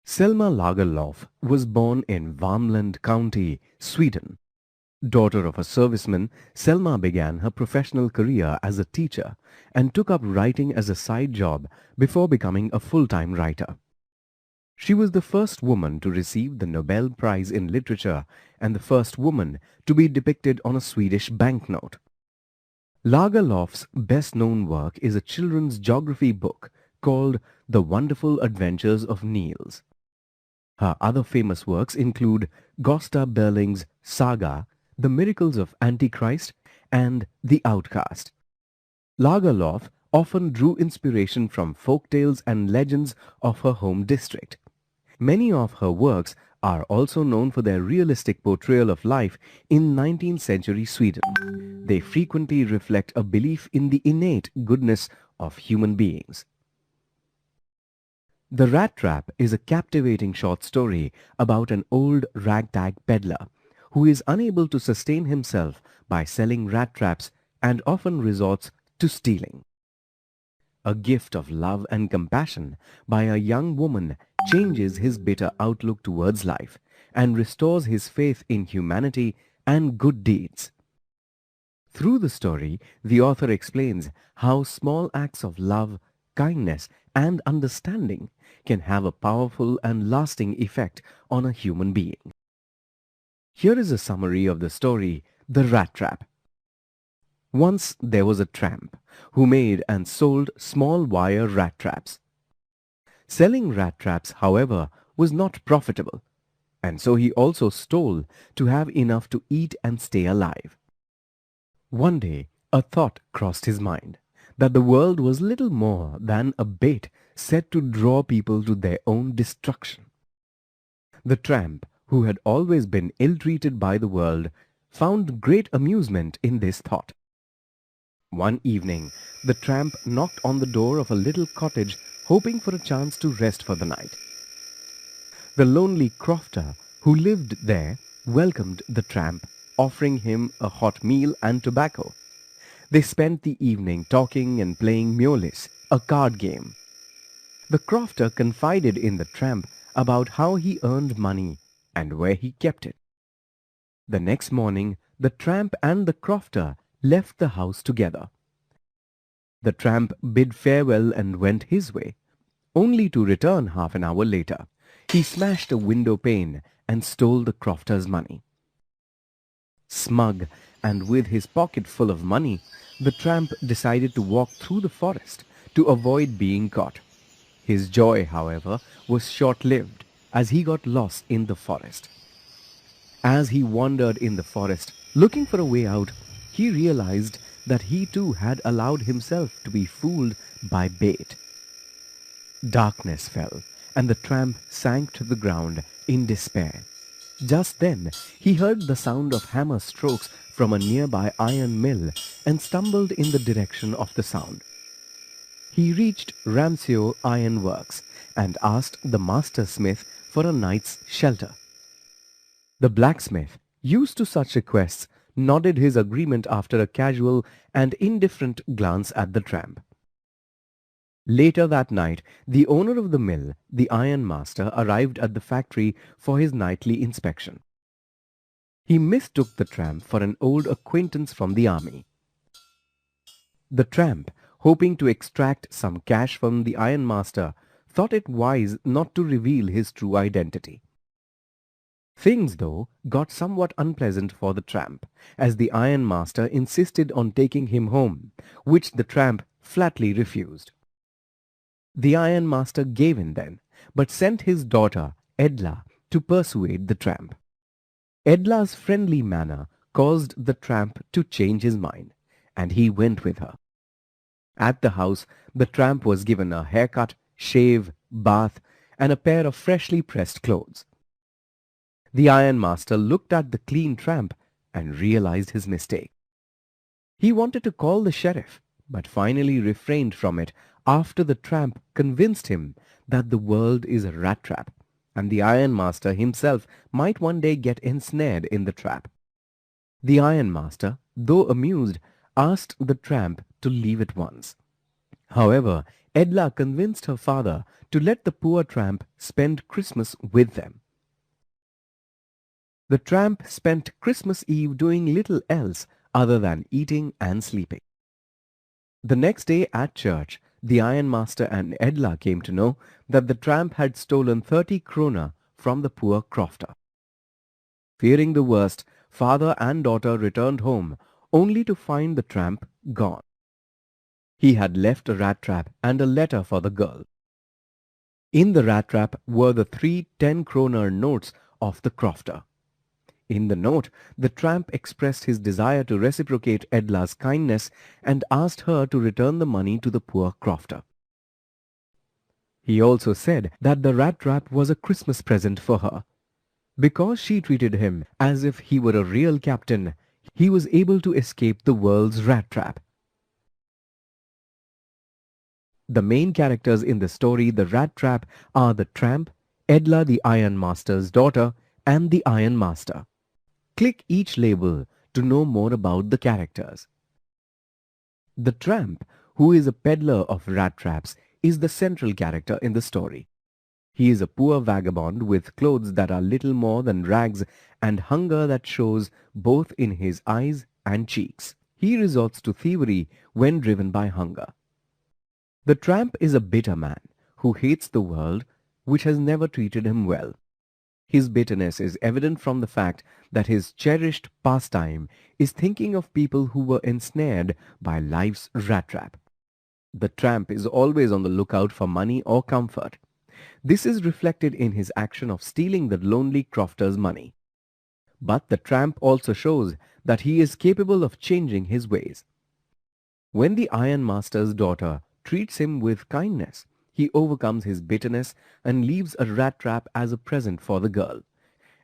Selma Lagerlöf was born in Värmland County, Sweden. Daughter of a serviceman, Selma began her professional career as a teacher and took up writing as a side job before becoming a full-time writer. She was the first woman to receive the Nobel Prize in Literature and the first woman to be depicted on a Swedish banknote. Lagerlöf's best-known work is a children's geography book called The Wonderful Adventures of Niels. Her other famous works include Gösta Berling's Saga, The Miracles of Antichrist, and The Outcast. Lagerlöf often drew inspiration from folk tales and legends of her home district. Many of her works are also known for their realistic portrayal of life in 19th century Sweden. They frequently reflect a belief in the innate goodness of human beings. The Rat Trap is a captivating short story about an old ragtag peddler who is unable to sustain himself by selling rat traps and often resorts to stealing. A gift of love and compassion by a young woman changes his bitter outlook towards life and restores his faith in humanity and good deeds. Through the story, the author explains how small acts of love, kindness, and understanding can have a powerful and lasting effect on a human being. Here is a summary of the story, The Rat Trap. Once there was a tramp who made and sold small wire rat traps. Selling rat traps, however, was not profitable, and so he also stole to have enough to eat and stay alive. One day, a thought crossed his mind that the world was little more than a bait set to draw people to their own destruction. The tramp, who had always been ill-treated by the world, found great amusement in this thought. One evening, the tramp knocked on the door of a little cottage, hoping for a chance to rest for the night. The lonely crofter who lived there welcomed the tramp, offering him a hot meal and tobacco. They spent the evening talking and playing Mjolnir, a card game. The crofter confided in the tramp about how he earned money and where he kept it. The next morning, the tramp and the crofter left the house together. The tramp bid farewell and went his way, only to return half an hour later. He smashed a window pane and stole the crofter's money. Smug and with his pocket full of money, the tramp decided to walk through the forest to avoid being caught. His joy, however, was short-lived as he got lost in the forest. As he wandered in the forest, looking for a way out, he realized that he too had allowed himself to be fooled by bait. Darkness fell, and the tramp sank to the ground in despair. Just then, he heard the sound of hammer strokes from a nearby iron mill and stumbled in the direction of the sound. He reached Ramsau Iron Works and asked the master smith for a night's shelter. The blacksmith, used to such requests, nodded his agreement after a casual and indifferent glance at the tramp. Later that night, the owner of the mill, the iron master, arrived at the factory for his nightly inspection. He mistook the tramp for an old acquaintance from the army. The tramp, hoping to extract some cash from the iron master, thought it wise not to reveal his true identity. Things, though, got somewhat unpleasant for the tramp, as the iron master insisted on taking him home, which the tramp flatly refused. The iron master gave in then, but sent his daughter, Edla, to persuade the tramp. Edla's friendly manner caused the tramp to change his mind, and he went with her. At the house, the tramp was given a haircut, shave, bath, and a pair of freshly pressed clothes. The iron master looked at the clean tramp and realized his mistake. He wanted to call the sheriff, but finally refrained from it after the tramp convinced him that the world is a rat trap, and the iron master himself might one day get ensnared in the trap. The iron master, though amused, asked the tramp to leave at once. However, Edla convinced her father to let the poor tramp spend Christmas with them. The tramp spent Christmas Eve doing little else other than eating and sleeping. The next day at church, the ironmaster and Edla came to know that the tramp had stolen 30 kroner from the poor crofter. Fearing the worst, father and daughter returned home only to find the tramp gone. He had left a rat trap and a letter for the girl. In the rat trap were the 3 10-kroner notes of the crofter. In the note, the tramp expressed his desire to reciprocate Edla's kindness and asked her to return the money to the poor crofter. He also said that the rat trap was a Christmas present for her. Because she treated him as if he were a real captain, he was able to escape the world's rat trap. The main characters in the story The Rat Trap are the tramp, Edla the ironmaster's daughter, and the ironmaster. Click each label to know more about the characters. The tramp, who is a peddler of rat traps, is the central character in the story. He is a poor vagabond with clothes that are little more than rags and hunger that shows both in his eyes and cheeks. He resorts to thievery when driven by hunger. The tramp is a bitter man who hates the world which has never treated him well. His bitterness is evident from the fact that his cherished pastime is thinking of people who were ensnared by life's rat trap. The tramp is always on the lookout for money or comfort. This is reflected in his action of stealing the lonely crofter's money. But the tramp also shows that he is capable of changing his ways. When the ironmaster's daughter treats him with kindness, he overcomes his bitterness and leaves a rat trap as a present for the girl,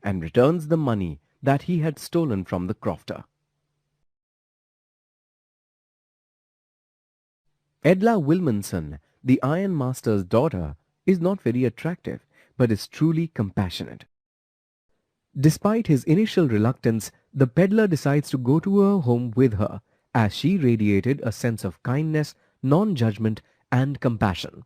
and returns the money that he had stolen from the crofter. Edla Wilmanson, the ironmaster's daughter, is not very attractive, but is truly compassionate. Despite his initial reluctance, the peddler decides to go to her home with her, as she radiated a sense of kindness, non-judgment, and compassion.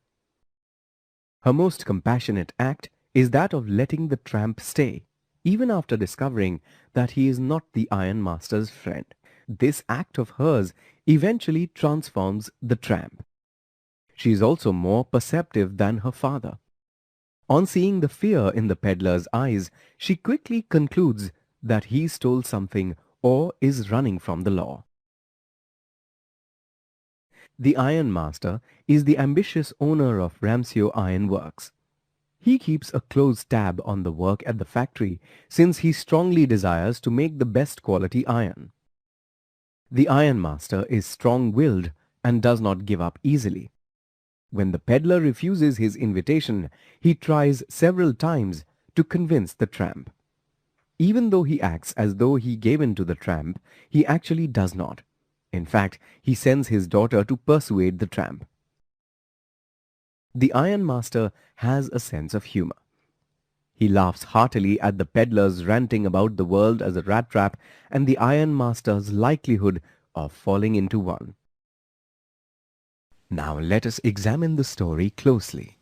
Her most compassionate act is that of letting the tramp stay, even after discovering that he is not the ironmaster's friend. This act of hers eventually transforms the tramp. She is also more perceptive than her father. On seeing the fear in the peddler's eyes, she quickly concludes that he stole something or is running from the law. The ironmaster is the ambitious owner of Ramseo Iron Works. He keeps a close tab on the work at the factory since he strongly desires to make the best quality iron. The ironmaster is strong-willed and does not give up easily. When the peddler refuses his invitation, he tries several times to convince the tramp. Even though he acts as though he gave in to the tramp, he actually does not. In fact, he sends his daughter to persuade the tramp. The ironmaster has a sense of humor. He laughs heartily at the peddler's ranting about the world as a rat trap and the ironmaster's likelihood of falling into one. Now let us examine the story closely.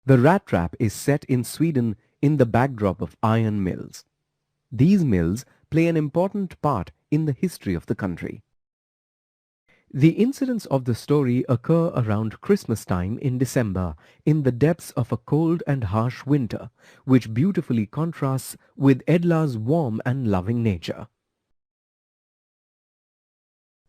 The rat trap is set in Sweden in the backdrop of iron mills. These mills play an important part in the history of the country. The incidents of the story occur around Christmas time in December, in the depths of a cold and harsh winter, which beautifully contrasts with Edla's warm and loving nature.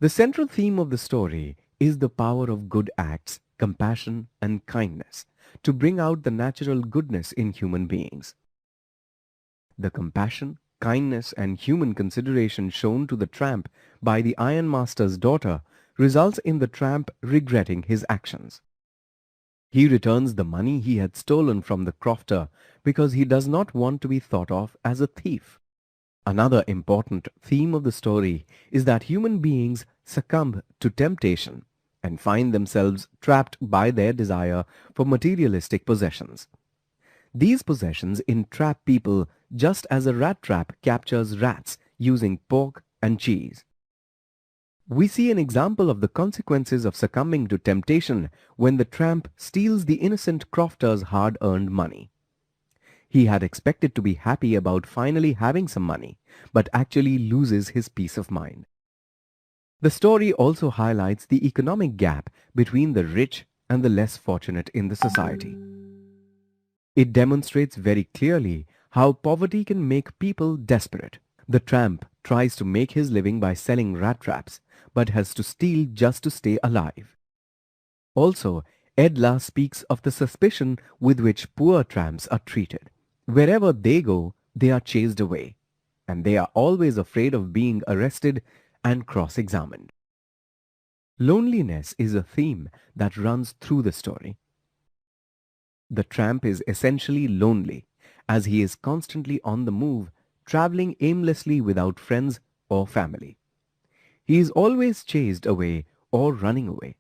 The central theme of the story is the power of good acts, compassion and kindness to bring out the natural goodness in human beings. The compassion, kindness and human consideration shown to the tramp by the ironmaster's daughter results in the tramp regretting his actions. He returns the money he had stolen from the crofter because he does not want to be thought of as a thief. Another important theme of the story is that human beings succumb to temptation and find themselves trapped by their desire for materialistic possessions. These possessions entrap people just as a rat trap captures rats using pork and cheese. We see an example of the consequences of succumbing to temptation when the tramp steals the innocent crofter's hard-earned money. He had expected to be happy about finally having some money, but actually loses his peace of mind. The story also highlights the economic gap between the rich and the less fortunate in the society. It demonstrates very clearly how poverty can make people desperate. The tramp tries to make his living by selling rat traps, but has to steal just to stay alive. Also, Edla speaks of the suspicion with which poor tramps are treated. Wherever they go, they are chased away, and they are always afraid of being arrested and cross-examined. Loneliness is a theme that runs through the story. The tramp is essentially lonely, as he is constantly on the move, traveling aimlessly without friends or family. He is always chased away or running away.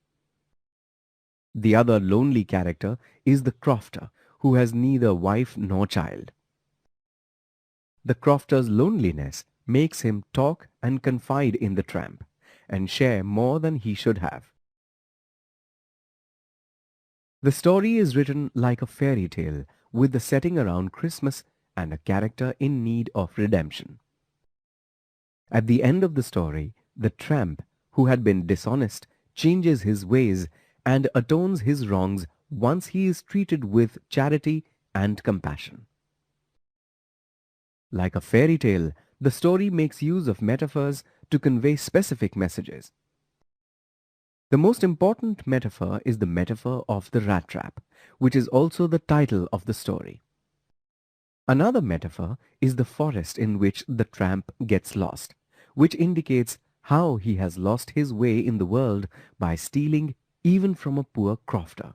The other lonely character is the crofter, who has neither wife nor child. The crofter's loneliness makes him talk and confide in the tramp, and share more than he should have. The story is written like a fairy tale, with the setting around Christmas and a character in need of redemption. At the end of the story, the tramp, who had been dishonest, changes his ways and atones his wrongs once he is treated with charity and compassion. Like a fairy tale, the story makes use of metaphors to convey specific messages. The most important metaphor is the metaphor of the rat trap, which is also the title of the story. Another metaphor is the forest in which the tramp gets lost, which indicates how he has lost his way in the world by stealing even from a poor crofter.